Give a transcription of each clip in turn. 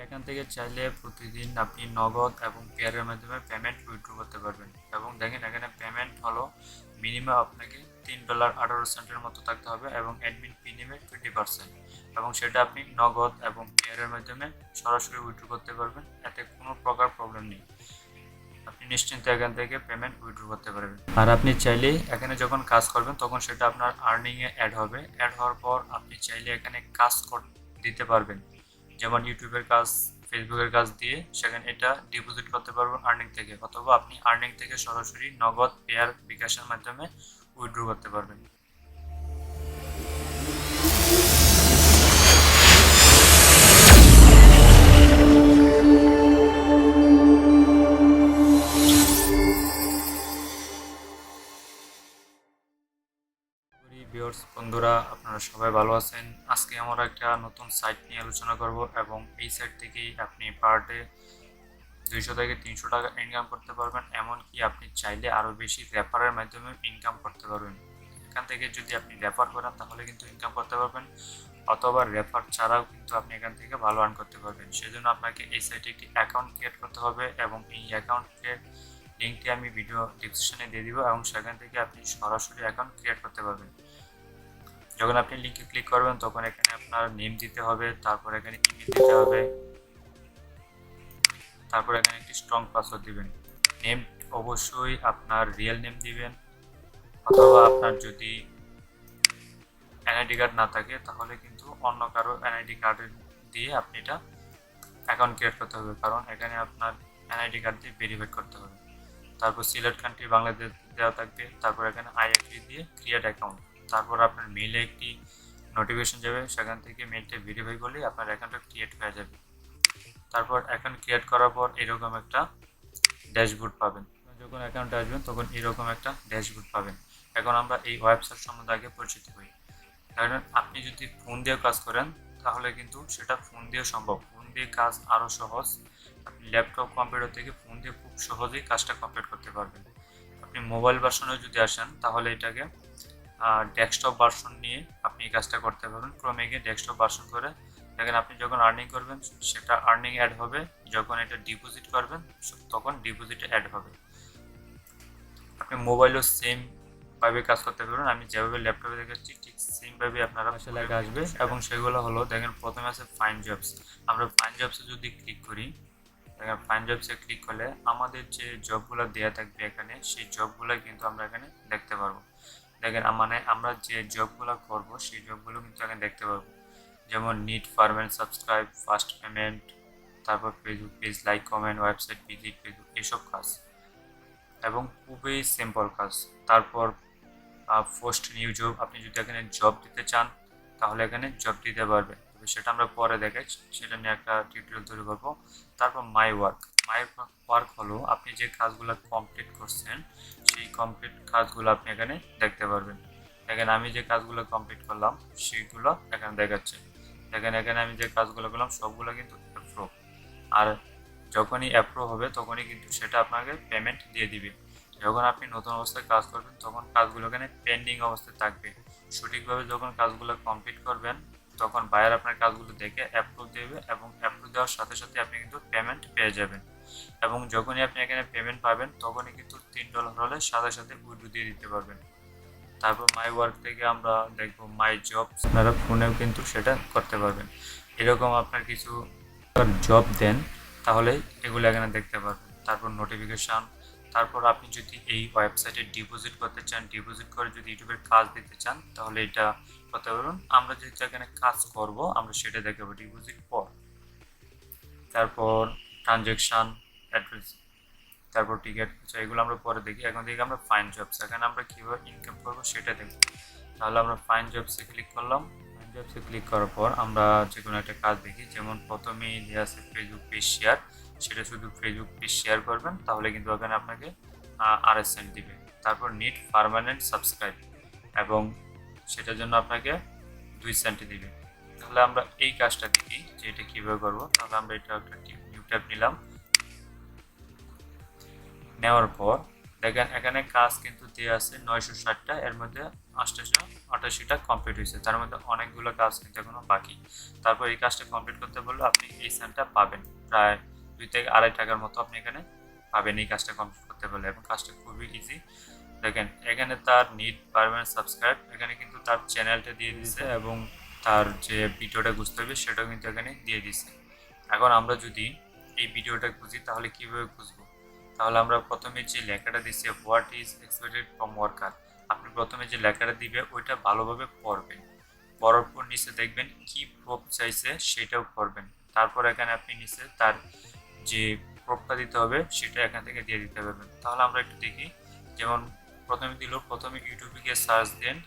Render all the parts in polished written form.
এখান থেকে চাইলে প্রতিদিন আপনি নগদ এবং পেয়ারের মাধ্যমে পেমেন্ট উইথড্র করতে পারবেন। এবং দেখেন এখানে পেমেন্ট হলো মিনিমাম আপনাকে $3.18 মতো থাকতে হবে এবং অ্যাডমিন ফি নেবে 20%। এবং সেটা আপনি নগদ এবং পেয়ারের মাধ্যমে সরাসরি উইথড্র করতে পারবেন, এতে কোনো প্রকার প্রবলেম নেই। আপনি নিশ্চিন্তে এখান থেকে পেমেন্ট উইথড্র করতে পারবেন। আর আপনি চাইলে এখানে যখন কাজ করবেন তখন সেটা আপনার আর্নিংয়ে অ্যাড হবে। অ্যাড হওয়ার পর আপনি চাইলে এখানে কাজ দিতে পারবেন, যেমন ইউটিউবের কাজ, ফেসবুকের কাজ দিয়ে সেখানে এটা ডিপোজিট করতে পারবেন আর্নিং থেকে, অথবা আপনি আর্নিং থেকে সরাসরি নগদ পেয়ার বিকাশের মাধ্যমে উইথড্র করতে পারবেন। ভিউয়ার্স বন্ধুরা, আপনারা সবাই ভালো আছেন। আজকে আমরা একটা নতুন সাইট নিয়ে আলোচনা করব এবং এই সাইট থেকেই আপনি পার ডে 200 থেকে 300 টাকা ইনকাম করতে পারবেন। এমনকি আপনি চাইলে আরও বেশি রেফারের মাধ্যমে ইনকাম করতে পারবেন। এখান থেকে যদি আপনি রেফার করেন তাহলে কিন্তু ইনকাম করতে পারবেন, অথবা রেফার ছাড়াও কিন্তু আপনি এখান থেকে ভালো আর্ন করতে পারবেন। সেজন্য আপনাকে এই সাইটে একটি অ্যাকাউন্ট ক্রিয়েট করতে হবে এবং এই অ্যাকাউন্টের লিঙ্কটি আমি ভিডিও ডিসক্রিপশনে দিয়ে দিব এবং সেখান থেকে আপনি সরাসরি অ্যাকাউন্ট ক্রিয়েট করতে পারবেন। যখন আপনি লিঙ্কে ক্লিক করবেন তখন এখানে আপনার নেম দিতে হবে, তারপর এখানে ইমেল দিতে হবে, তারপর এখানে একটি স্ট্রং পাসওয়ার্ড দিবেন। নেম অবশ্যই আপনার রিয়েল নেম দিবেন, অথবা আপনার যদি এনআইডি কার্ড না থাকে তাহলে কিন্তু অন্য কারো এনআইডি কার্ড দিয়ে আপনি এটা অ্যাকাউন্ট ক্রিয়েট করতে হবে, কারণ এখানে আপনার এনআইডি কার্ড দিয়ে ভেরিফাই করতে হবে। তারপর সিলেক্ট কান্ট্রি বাংলাদেশ দেওয়া থাকবে, তারপর এখানে আইএফপি দিয়ে ক্রিয়েট অ্যাকাউন্ট, তারপর আপনার মেইলে একটি নোটিফিকেশন যাবে, সেখান থেকে মেইলটা ভেরিফাই করলেই আপনার অ্যাকাউন্টটা ক্রিয়েট হয়ে যাবে। তারপর অ্যাকাউন্ট ক্রিয়েট করার পর এরকম একটা ড্যাশবোর্ড পাবেন। যখন অ্যাকাউন্টে আসবেন তখন এরকম একটা ড্যাশবোর্ড পাবেন। এখন আমরা এই ওয়েবসাইট সম্বন্ধে আগে পরিচিত হই। কারণ আপনি যদি ফোন দিয়ে কাজ করেন তাহলে কিন্তু সেটা ফোন দিয়ে সম্ভব। ফোন দিয়ে কাজ আরও সহজ। আপনি ল্যাপটপ কম্পিউটার থেকে ফোন দিয়ে খুব সহজেই কাজটা কমপ্লিট করতে পারবেন। আপনি মোবাইল ভার্সনে যদি আসেন তাহলে এটাকে ডেস্কটপ ভার্সন নিয়ে আপনি এই কাজটা করতে পারবেন। ক্রমে গিয়ে ডেস্কটপ ভার্সন করে দেখেন আপনি যখন আর্নিং করবেন সেটা আর্নিং অ্যাড হবে, যখন এটা ডিপোজিট করবেন তখন ডিপোজিট অ্যাড হবে। আপনি মোবাইলও সেম ভাবে কাজ করতে পারবেন। আমি যেভাবে ল্যাপটপে দেখাচ্ছি ঠিক সেম ভাবে আপনারা আসলে আসবে। এবং সেগুলো হলো দেখেন প্রথমে আছে ফাইন জবস। আমরা ফাইন জবসে যদি ক্লিক করি, দেখেন ফাইন জবসে ক্লিক করলে আমাদের যে জবগুলো দেওয়া থাকবে এখানে সেই জবগুলো কিন্তু আমরা এখানে দেখতে পারবো। দেখেন মানে আমরা যে জবগুলো করব সেই জবগুলো কিন্তু এখানে দেখতে পারবো, যেমন need permanent subscribe, fast payment, তারপর Facebook page like, comment, website visit, Facebook, এসব কাজ এবং খুবই সিম্পল কাজ। তারপর পোস্ট নিউ জব, আপনি যদি এখানে জব দিতে চান তাহলে এখানে জব দিতে পারবেন, তবে সেটা আমরা পরে দেখাই, সেটা নিয়ে একটা টিউটোরিয়াল তৈরি করবো। তারপর মাই ওয়ার্ক হলো আপনি যে কাজগুলো কমপ্লিট করছেন সেই কমপ্লিট কাজগুলো আপনি এখানে দেখতে পারবেন। দেখেন আমি যে কাজগুলো কমপ্লিট করলাম সেইগুলো এখানে দেখাচ্ছে। দেখেন এখানে আমি যে কাজগুলো করলাম সবগুলো কিন্তু অ্যাপ্রুভ। আর যখনই অ্যাপ্রুভ হবে তখনই কিন্তু সেটা আপনাকে পেমেন্ট দিয়ে দিবে। যখন আপনি নতুন অবস্থায় কাজ করবেন তখন কাজগুলো এখানে পেন্ডিং অবস্থায় থাকবে। সঠিকভাবে যখন কাজগুলো কমপ্লিট করবেন তখন বায়ার আপনার কাজগুলো দেখে অ্যাপ্রুভ দেবে এবং অ্যাপ্রুভ দেওয়ার সাথে সাথে আপনি কিন্তু পেমেন্ট পেয়ে যাবেন। এবং যখনই আপনি এখানে পেমেন্ট পাবেন তখনই কিন্তু $3 হলে সাথে সাথে উইথড্র দিয়ে দিতে পারবেন। তারপর মাই ওয়ার্ক থেকে আমরা দেখবো মাই জব, আপনারা ফোনেও কিন্তু সেটা করতে পারবেন। এরকম আপনার কিছু জব দেন তাহলে এগুলো এখানে দেখতে পারবেন। তারপর নোটিফিকেশান, তারপর আপনি যদি এই ওয়েবসাইটে ডিপোজিট করতে চান, ডিপোজিট করে যদি ইউটিউবের কাজ দিতে চান তাহলে এটা করতে পারবেন। আমরা যেহেতু এখানে কাজ করব আমরা সেটা দেখাবো ডিপোজিট পর। তারপর ট্রানজ্যাকশান, অ্যাড্রেস, তারপর টিকিট, এগুলো আমরা পরে দেখি। এখন দেখি আমরা ফাইন জবস, এখানে আমরা কীভাবে ইনকাম করবো সেটা দেখব। তাহলে আমরা ফাইন জবসে ক্লিক করলাম। ফাইন জবসে ক্লিক করার পর আমরা যে কোনো একটা কাজ দেখি, যেমন প্রথমেই যে আছে ফেসবুক পেজ শেয়ার, সেটা শুধু ফেসবুক পেজ শেয়ার করবেন তাহলে কিন্তু ওখানে আপনাকে RS দিবে। তারপর নিড পার্মানেন্ট সাবস্ক্রাইব এবং সেটার জন্য আপনাকে 2 সেন্ট দিবে। তাহলে আমরা এই কাজটা দেখি যে এটা কীভাবে করবো। তাহলে আমরা এটা একটা নিউ ট্যাব নিলাম। নেওয়ার পর দেখেন এখানে কাজ কিন্তু দেওয়া আছে 960টা, এর মধ্যে 888টা কমপ্লিট হয়েছে, তার মধ্যে অনেকগুলো কাজ কিন্তু এখনো বাকি। তারপর এই কাজটা কমপ্লিট করতে বললে আপনি এই সেন্টটা পাবেন প্রায় 2 থেকে 2.5 টাকার মতো আপনি এখানে পাবেন এই কাজটা কমপ্লিট করতে বললে, এবং কাজটা খুবই ইজি। দেখেন এখানে তার নিড পারমানেন্ট সাবস্ক্রাইব, এখানে কিন্তু তার চ্যানেলটা দিয়ে দিচ্ছে এবং তার যে ভিডিওটা বুঝতে হবে সেটাও কিন্তু এখানে দিয়ে দিচ্ছে। এখন আমরা যদি এই ভিডিওটা খুঁজি তাহলে কিভাবে খুঁজবো? তাহলে আমরা প্রথমে যে লেখাটা দিচ্ছি what is expected from worker, আপনি প্রথমে যে লেখাটা দিবে ওইটা ভালোভাবে পড়বেন, পড়ার পর নিচে দেখবেন কি প্রুফ চাইছে সেটাও পড়বেন। তারপর এখানে আপনি নিচে তার যে প্রুফটা দিতে হবে সেটা এখান থেকে দিয়ে দিতে পারবেন। তাহলে আমরা একটু দেখি, যেমন প্রথমে দিল, প্রথমে ইউটিউবে গিয়ে সার্চ দেন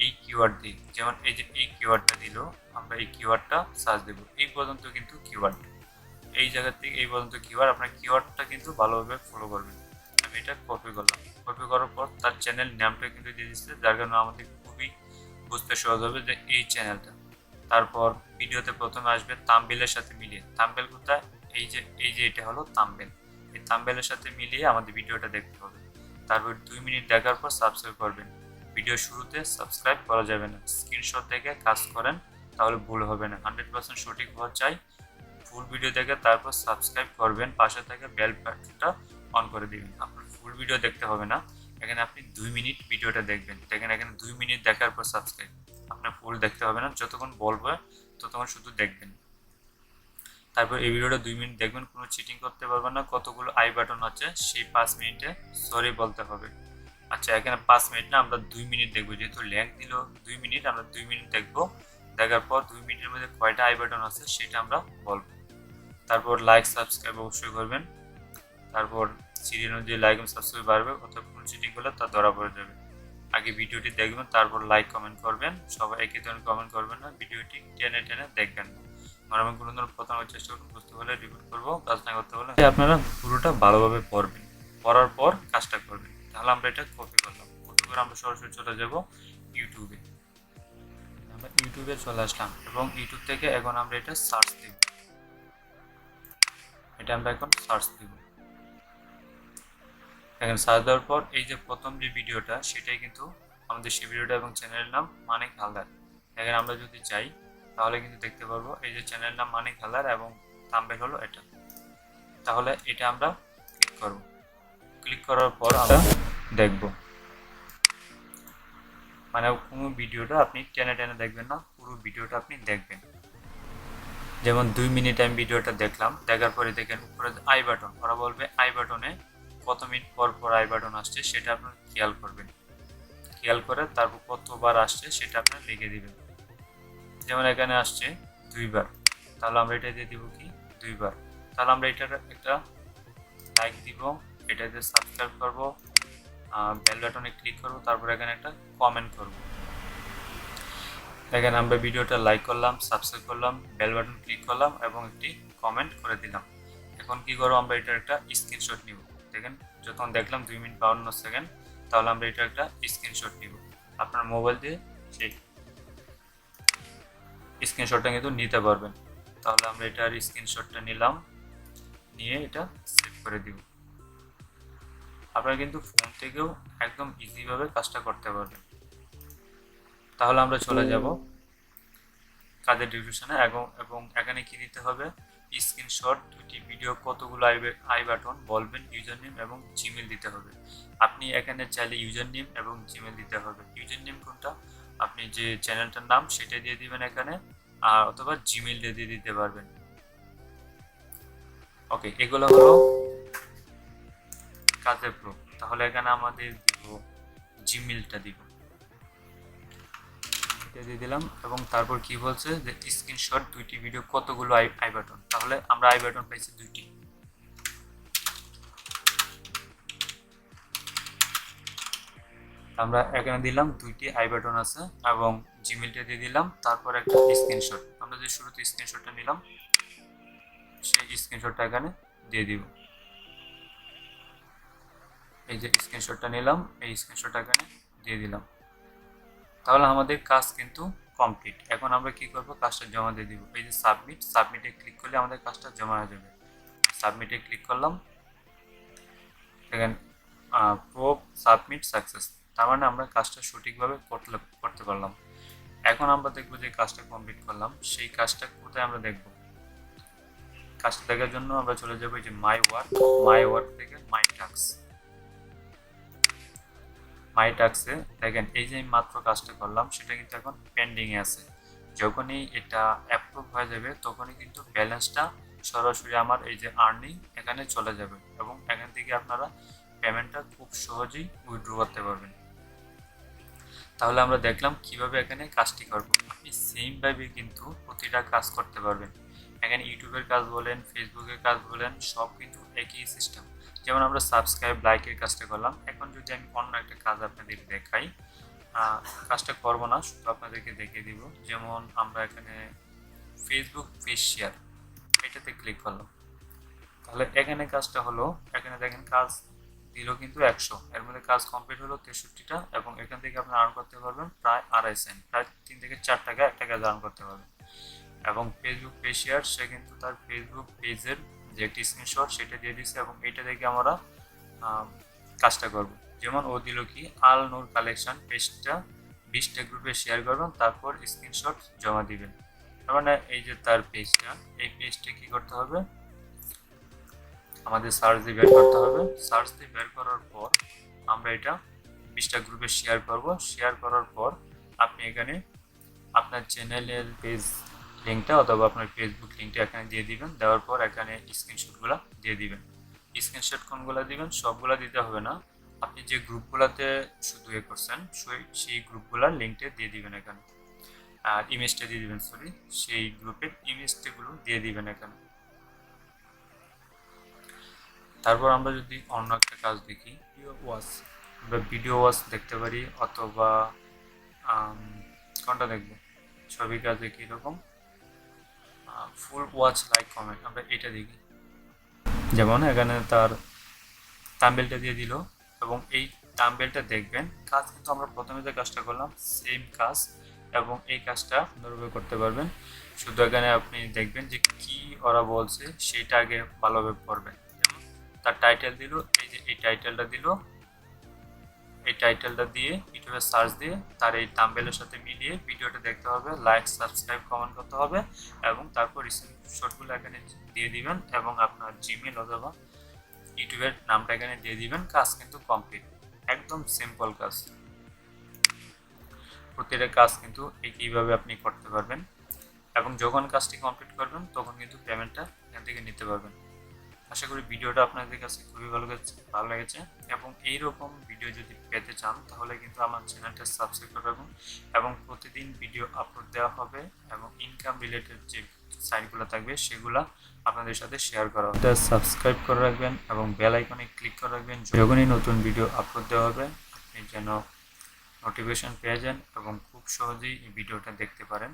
এই কিওয়ার্ড দিয়ে, যেমন এই যে এই কিওয়ার্ডটা দিল, আমরা এই কিওয়ার্ডটা সার্চ দেব। এই পর্যন্ত কিন্তু কিওয়ার্ড, এই জায়গা থেকে এই পর্যন্ত কিওয়ার্ড, আপনার কিওয়ার্ডটা কিন্তু ভালোভাবে ফলো করবেন। আমি এটা কপি করলাম, কপি করার পর তার চ্যানেল নামটা কিন্তু দিয়ে দিচ্ছে, যার কারণে আমাদের খুবই বুঝতে সহজ হবে যে এই চ্যানেলটা। তারপর ভিডিওতে প্রথমে আসবে থাম্বনেইলের সাথে মিলিয়ে, থাম্বনেইল কোথায়, এই যে এটা হলো থাম্বনেইল, এই থাম্বনেইলের সাথে মিলিয়ে আমাদের ভিডিওটা দেখতে হবে। তারপর 2 মিনিট দেখার পর সাবস্ক্রাইব করবেন। ভিডিও শুরুতে সাবস্ক্রাইব করা যাবে না, স্ক্রিনশট দেখে কাজ করেন তাহলে ভুল হবে না, 100% সঠিক হওয়া চাই। ফুল ভিডিও দেখে তারপর সাবস্ক্রাইব করবেন, পাশে থেকে বেল বাটনটা অন করে দিবেন। আপনার ফুল ভিডিও দেখতে হবে না, এখানে আপনি 2 মিনিট ভিডিওটা দেখবেন। দেখেন এখানে 2 মিনিট দেখার পর সাবস্ক্রাইব, আপনার ফুল দেখতে হবে না, যতক্ষণ বলবে ততক্ষণ শুধু দেখবেন। তারপর এই ভিডিওটা 2 মিনিট দেখবেন, কোনো চিটিং করতে পারবেন না। কতগুলো আই বাটন আছে সেই 5 মিনিটে সরি বলতে হবে। আচ্ছা এখানে 5 মিনিট না, আমরা 2 মিনিট দেখবো, যেহেতু লেন্থ দিল 2 মিনিট, আমরা 2 মিনিট দেখবো। দেখার পর 2 মিনিটের মধ্যে কয়টা আই বাটন আছে সেটা আমরা বলবো। তারপর লাইক সাবস্ক্রাইব অবশ্যই করবেন। তারপর সিরিয়াল অনুযায়ী লাইক এবং সাবস্ক্রাইব বাড়বে, অর্থাৎ কোনো চিটিং করলে তা ধরা পড়ে যাবে। আগে ভিডিওটি দেখবেন, তারপর লাইক কমেন্ট করবেন। সবাই একই ধরনের কমেন্ট করবেন না, ভিডিওটি টেনে টেনে দেখবেন না। আমি কোনো ধরনের প্রতারণার চেষ্টা করুন, বুঝতে পারলে রিপোর্ট করবো, কাজ না করতে পারলে আপনারা পুরোটা ভালোভাবে পড়বেন, পড়ার পর কাজটা করবেন। তাহলে আমরা এটা কপি করলাম, কপি করে আমরা সরাসরি চলে যাব ইউটিউবে। আমরা ইউটিউবে চলে আসলাম এবং ইউটিউব থেকে এখন আমরা এটা সার্চ দেব, এটা আমরা এখন সার্চ দেব। এখানে সার্চ দেওয়ার পর এই যে প্রথম যে ভিডিওটা সেটাই কিন্তু আমাদের সেই ভিডিওটা এবং চ্যানেলের নাম মানিক হালদার। এখানে আমরা যদি চাই তাহলে কিন্তু দেখতে পারবো এই যে চ্যানেলের নাম মানিক হালদার এবং থাম্বনেইল হলো এটা। তাহলে এটা আমরা ক্লিক করব, ক্লিক করার পর আমরা দেখব, মানে কোনো ভিডিওটা আপনি টেনে টেনে দেখবেন না, পুরো ভিডিওটা আপনি দেখবেন। যেমন 2 মিনিট আমি ভিডিওটা দেখলাম, দেখার পরে দেখেন উপরে আই বাটন, ওরা বলবে আই বাটনে কত মিনিট পর পর আই বাটন আসছে সেটা আপনার খেয়াল করবেন, খেয়াল করে তারপর কতবার আসছে সেটা আপনার লিখে দিবেন। যেমন এখানে আসছে 2 বার, তাহলে আমরা এটা দিয়ে দিব কি 2 বার। তাহলে আমরা এটার একটা লাইক দিব, এটাতে সাবস্ক্রাইব করব, বেল বাটনে ক্লিক করব, তারপর এখানে একটা কমেন্ট করব। দেখেন আমরা ভিডিওটা লাইক করলাম, সাবস্ক্রাইব করলাম, বেল বাটন ক্লিক করলাম এবং একটি কমেন্ট করে দিলাম। এখন কি করব, আমরা এটার একটা স্ক্রিনশট নিব। দেখেন যখন দেখলাম 2 মিনিট 52 সেকেন্ড, তাহলে আমরা এটা একটা স্ক্রিনশট নিব। আপনার মোবাইল দিয়ে সেই স্ক্রিনশটটা কিন্তু নিতে পারবেন। তাহলে আমরা এটার স্ক্রিনশটটা নিলাম, নিয়ে এটা সেভ করে দিব। আপনারা কিন্তু ফোন থেকেও একদম ইজিভাবে কাজটা করতে পারবেন। তাহলে আমরা চলে যাব কাজের ডিসক্রিপশনে এবং এখানে কি দিতে হবে, স্ক্রিনশট, 2টি ভিডিও, কতগুলো আই বাটন বলবেন, ইউজার নেম এবং জিমেল দিতে হবে। আপনি এখানে চাইলে ইউজার নেম এবং জিমেল দিতে হবে। ইউজার নেম কোনটা, আপনি যে চ্যানেলটার নাম সেটা দিয়ে দিবেন এখানে, আর অথবা জিমেল দিয়ে দিতে পারবেন। ওকে, এগুলো হলো কাজের প্রুফ। তাহলে এখানে আমাদের দিব জিমেলটা দিব, এটা দিয়ে দিলাম এবং তারপর কি বলছে যে স্ক্রিনশট 2টি ভিডিও, কতগুলো আই বাটন, তাহলে আমরা আই বাটন পাইছি 2টি। আমরা এখানে দিলাম 2টি আই বাটন আছে এবং জিমেলটা দিয়ে দিলাম, তারপর একটা স্ক্রিনশট, আমরা যে শুরুতে স্ক্রিনশটটা নিলাম সেই স্ক্রিনশটটা এখানে দিয়ে দিব। এই যে স্ক্রিনশটটা নিলাম, এই স্ক্রিনশটটা এখানে দিয়ে দিলাম। তাহলে আমাদের কাজ কিন্তু কমপ্লিট। এখন আমরা কি করব, কাজটা জমা দিয়ে দিব। এই যে সাবমিটে ক্লিক করলে আমাদের কাজটা জমা হয়ে যাবে। সাবমিটে ক্লিক করলাম, দেখেন প্রুফ সাবমিট সাকসেস, তার মানে আমরা কাজটা সঠিকভাবে করতে পারলাম। এখন আমরা দেখবো যে কাজটা কমপ্লিট করলাম, সেই কাজটা কোথায় আমরা দেখব। কাজটা দেখার জন্য আমরা চলে যাবো এই যে মাই ওয়ার্ক থেকে মাই টাস্কে দেখেন এই যে মাত্র কাজটা করলাম সেটা কিন্তু এখন পেন্ডিংয়ে আছে। যখনই এটা অ্যাপ্রুভ হয়ে যাবে তখনই কিন্তু ব্যালেন্সটা সরাসরি আমার এই যে আর্নিং এখানে চলে যাবে এবং এখান থেকে আপনারা পেমেন্টটা খুব সহজেই উইথড্র করতে পারবেন। তাহলে আমরা দেখলাম কিভাবে এখানে কাজটি করব। আপনি সেমভাবে কিন্তু প্রতিটা কাজ করতে পারবেন। এখানে ইউটিউবের কাজ বলেন, ফেসবুকের কাজ বলেন, সব কিন্তু একই সিস্টেম। যেমন আমরা সাবস্ক্রাইব লাইকের কাজটা করলাম, এখন যদি আমি অন্য একটা কাজ আপনাদের দেখাই, কাজটা করবো না, শুধু আপনাদেরকে দেখিয়ে দিব। যেমন আমরা এখানে ফেসবুক পেজ শেয়ার এটাতে ক্লিক করলাম, তাহলে এখানে কাজটা হলো, এখানে দেখেন কাজ দিল কিন্তু 100, এর মধ্যে কাজ কমপ্লিট হলো 63টা এবং এখান থেকে আপনি আর্ন করতে পারবেন প্রায় 2.5 সেন্ট, প্রায় 3 থেকে 4 টাকা একটা কাজ আর্ন করতে পারবেন। এবং ফেসবুক পেজ শেয়ার, সে কিন্তু তার ফেসবুক পেজের যে একটি স্ক্রিনশট সেটা দিয়ে দিচ্ছে এবং এটা থেকে আমরা কাজটা করব। যেমন ও দিল কি আল নূর কালেকশন পেজটা 20টা গ্রুপে শেয়ার করবেন, তারপর স্ক্রিনশট জমা দিবেন। তার মানে এই যে তার পেজটা, এই পেজটা কি করতে হবে, আমাদের সার্চ দিয়ে বের করতে হবে। সার্চ দিয়ে বের করার পর আমরা এটা 20টা গ্রুপে শেয়ার করব। শেয়ার করার পর আপনি এখানে আপনার চ্যানেলের পেজ লিঙ্কটা অথবা আপনার ফেসবুক লিঙ্কটা এখানে দিয়ে দিবেন। দেওয়ার পর এখানে স্ক্রিনশটগুলো দিয়ে দিবেন। স্ক্রিনশট কোনগুলো দিবেন, সবগুলো দিতে হবে না, আপনি যে গ্রুপগুলোতে শুধু করছেন সেই গ্রুপগুলোর লিঙ্কটা দিয়ে দিবেন এখানে, আর ইমেজটা দিয়ে দিবেন, সরি সেই গ্রুপের ইমেজটাগুলো দিয়ে দিবেন এখানে। তারপর আমরা যদি অন্য একটা কাজ দেখি, আমরা ভিডিও ওয়াচ দেখতে পারি, অথবা কোনটা দেখবো, ছবি কাজ দেখি, এরকম ফুল ওয়াচ লাইক কমেন্ট আমরা এটা দেখি। যেমন এখানে তার থাম্বনেলটা দিয়ে দিল এবং এই থাম্বনেলটা দেখবেন, কাজ কিন্তু আমরা প্রথমে যে কাজটা করলাম সেম কাজ এবং এই কাজটা সুন্দরভাবে করতে পারবেন। শুধু এখানে আপনি দেখবেন যে কি ওরা বলছে সেটা আগে ভালোভাবে পড়বেন। যেমন তার টাইটেল দিল, এই যে এই টাইটেলটা দিল, এই টাইটেলটা দিয়ে ইউটিউবে সার্চ দিয়ে তার এই থাম্বনেলের সাথে মিলিয়ে ভিডিওটা দেখতে হবে, লাইক সাবস্ক্রাইব কমেন্ট করতে হবে এবং তারপর স্ক্রিনশটগুলো এখানে দিয়ে দিবেন এবং আপনার জিমেল অথবা ইউটিউবের নামটা এখানে দিয়ে দিবেন। কাজ কিন্তু কমপ্লিট, একদম সিম্পল কাজ। প্রতিটা কাজ কিন্তু এইভাবে আপনি করতে পারবেন এবং যখন কাজটি কমপ্লিট করবেন তখন কিন্তু পেমেন্টটা এখান থেকে নিতে পারবেন। আশা করি ভিডিওটা আপনাদের কাছে খুবই ভালো লেগেছে এবং এইরকম ভিডিও যদি পেতে চান তাহলে কিন্তু আমার চ্যানেলটা সাবস্ক্রাইব করে রাখুন এবং প্রতিদিন ভিডিও আপলোড দেওয়া হবে এবং ইনকাম রিলেটেড যে সাইটগুলো থাকবে সেগুলো আপনাদের সাথে শেয়ার করা হবে। সাবস্ক্রাইব করে রাখবেন এবং বেল আইকনে ক্লিক করে রাখবেন, যখনই নতুন ভিডিও আপলোড দেওয়া হবে আপনি যেন নোটিফিকেশন পেয়ে যান এবং খুব সহজেই এই ভিডিওটা দেখতে পারেন।